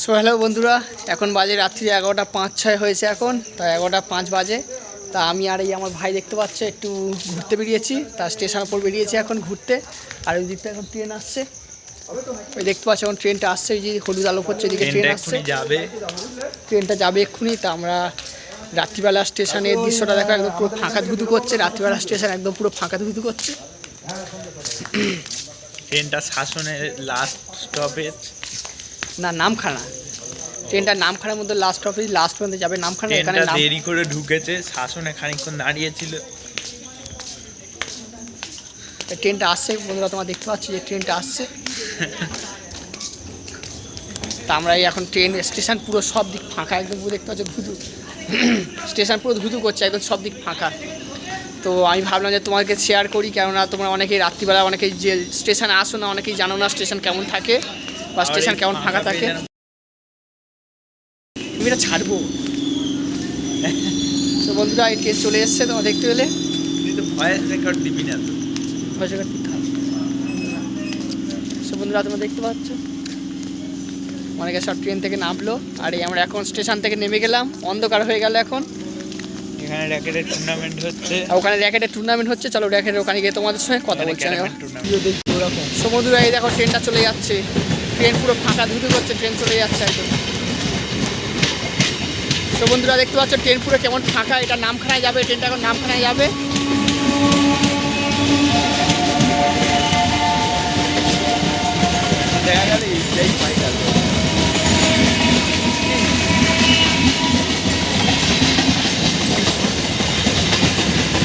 So hello বন্ধুরা, এখন বাজে রাত্রি 11:05 হয়েছে। এখন তা 11:05 বাজে। তা আমি আর এই আমার ভাই দেখতে পাচ্ছে একটু ঘুরতে বেরিয়েছি, তা স্টেশনের উপর বেরিয়েছি এখন ঘুরতে। আর ওই দিকটা এখন ট্রেন আসছে, ওই দেখতে পাচ্ছি এখন ট্রেনটা আসছে, ওই যে হলুদ আলো করছে, এদিকে ট্রেন আসছে, ট্রেনটা যাবে এক্ষুনি। তা আমরা রাত্রিবেলা স্টেশনের দৃশ্যটা দেখো, একদম পুরো ফাঁকা ধুধু করছে। রাত্রিবেলা স্টেশন একদম পুরো ফাঁকা ধুধু করছে। ট্রেনটা শাসনের লাস্ট স্টপেজ না, নামখানা। ট্রেনটার নামখানার মধ্যে লাস্ট স্টপেজ, লাস্ট পর্যন্ত যাবে নামখানা। এখানে দেরি করে ঢুকেছে, শাসনে খানিকক্ষণ দাঁড়িয়েছিল। ট্রেনটা আসছে বন্ধুরা, তোমরা দেখতে পাচ্ছি যে ট্রেনটা আসছে। তা আমরা এখন ট্রেন স্টেশন পুরো সব দিক ফাঁকা, একদম পুরো দেখতে পাচ্ছি ধুধু। স্টেশন পুরো ধুধু করছে, একদম সব দিক ফাঁকা। তো আমি ভাবলাম যে তোমাকে শেয়ার করি, কেননা তোমরা অনেকেই রাত্রিবেলা অনেকেই যে স্টেশনে আসো না, অনেকেই জানো না স্টেশন কেমন থাকে বা স্টেশন কেমন ফাঁকা থাকে। তুমি এটা ছাড়বো। তো বন্ধুরা এই ট্রেন চলে এসছে, তোমরা দেখতে পেলে। ভয়েস রেকর্ড দিবি না তো? ভয়েস রেকর্ড দিতে হবে। সো বন্ধুরা তোমরা দেখতে পাচ্ছ অনেকে সব ট্রেন থেকে নামলো, আর এই আমরা এখন স্টেশন থেকে নেমে গেলাম। অন্ধকার হয়ে গেল এখন। এখানে র্যাকেটের টুর্নামেন্ট হচ্ছে, ওখানে র্যাকেটের টুর্নামেন্ট হচ্ছে। চলো র্যাকেটের ওখানে গিয়ে তোমাদের সঙ্গে কথা বলছি। সো বন্ধুরা এই দেখো ট্রেনটা চলে যাচ্ছে, ট্রেন পুরো ফাঁকা ধুধু করছে, ট্রেন চলে যাচ্ছে একদম। তো বন্ধুরা দেখতে পাচ্ছ ট্রেন পুরো কেমন ফাঁকা। এটা নামখানায় যাবে, ট্রেনটা এখন নামখানায় যাবে। দেখা গেল এইটাই ফাইনাল।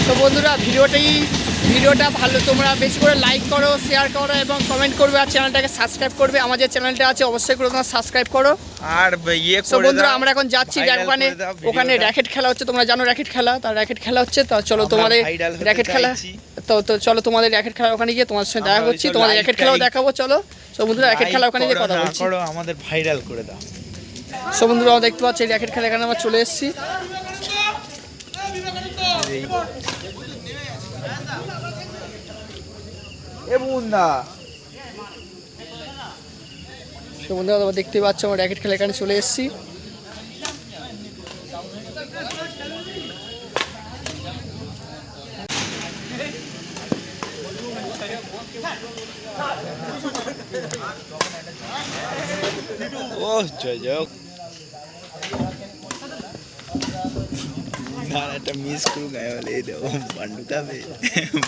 তো বন্ধুরা ভিডিওটা ভালো, তোমরা বেশি করে লাইক করো, শেয়ার করো এবং কমেন্ট করবে, আর চ্যানেলটাকে সাবস্ক্রাইব করবে। আমার যে চ্যানেলটা আছে অবশ্যই করে তোমরা সাবস্ক্রাইব করো। আর তো বন্ধুরা আমরা এখন যাচ্ছি, ওখানে র্যাকেট খেলা হচ্ছে। তোমরা জানো র্যাকেট খেলা, তার র্যাকেট খেলা হচ্ছে। তো চলো তোমাদের র্যাকেট খেলা, তো চলো তোমাদের র্যাকেট খেলা ওখানে গিয়ে তোমার সঙ্গে দেখা করছি, তোমাদের র্যাকেট খেলাও দেখাবো। চলো সো বন্ধুরা র্যাকেট খেলা ওখানে গিয়ে কথা বলছি। আমাদের ভাইরাল করে দাও। সো বন্ধুরা আমরা দেখতে পাচ্ছি র্যাকেট খেলা এখানে আমরা চলে এসেছি। তো বন্ধুরা তোমরা দেখতে পাচ্ছ আমরা র্যাকেট খেলা এখানে চলে এসেছি। ও জয় জয়, না একটা মিস করু গায়ে বলে এই দেখো পান্ডু খাবে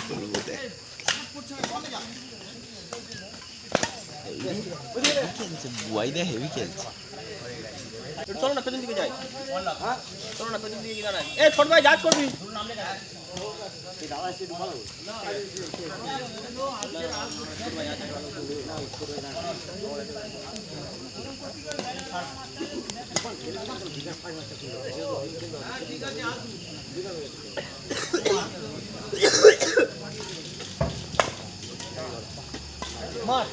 বলবো দেখ। বুয়াইদা হেভি খেলছে। চলো না পেছন দিকে যাই। হ্যাঁ চলো না পেছন দিকে দাঁড়াই। এ ছোট ভাই যাচ করবি। মার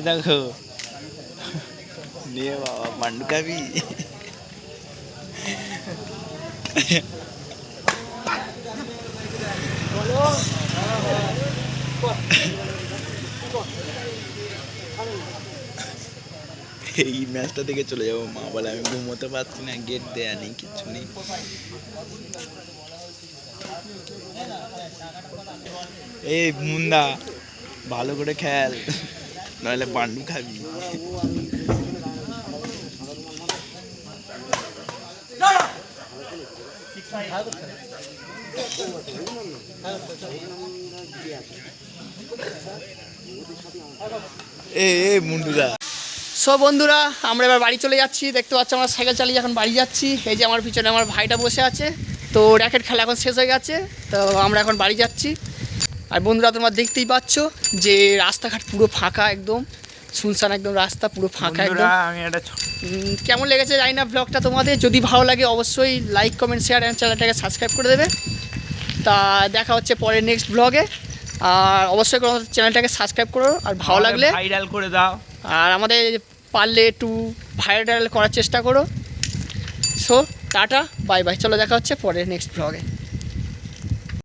দেখো নিয়ে বাবা পান্ডু খাবি। এই ম্যাচটা থেকে চলে যাবো। মা বলে আমি ঘুমোতে পারছি না, গেট দেয়া নেই, কিচ্ছু নেই। এই মুন্দা ভালো করে খেল, নইলে পান্ডু খাবি। এ মুন্ডুদা। সো বন্ধুরা আমরা এবার বাড়ি চলে যাচ্ছি। দেখতে পাচ্ছ আমরা সাইকেল চালিয়ে এখন বাড়ি যাচ্ছি। এই যে আমার পিছনে আমার ভাইটা বসে আছে। তো র্যাকেট খেলা এখন শেষ হয়ে গেছে, তো আমরা এখন বাড়ি যাচ্ছি। আর বন্ধুরা তোমরা দেখতেই পাচ্ছ যে রাস্তাঘাট পুরো ফাঁকা, একদম শুনশান একদম রাস্তা পুরো ফাঁকা একদম। আমি একটা কেমন লেগেছে জানি না ব্লগটা তোমাদের। যদি ভালো লাগে অবশ্যই লাইক কমেন্ট শেয়ার এবং চ্যানেলটাকে সাবস্ক্রাইব করে দেবে। তা দেখা হচ্ছে পরে নেক্সট ব্লগে। আর অবশ্যই চ্যানেলটাকে সাবস্ক্রাইব করো, আর ভালো লাগলে ভাইরাল করে দাও। আর আমাদের পারলে একটু ভাইরাল করার চেষ্টা করো। সো টাটা বাই বাই, চলো দেখা হচ্ছে পরে নেক্সট ব্লগে।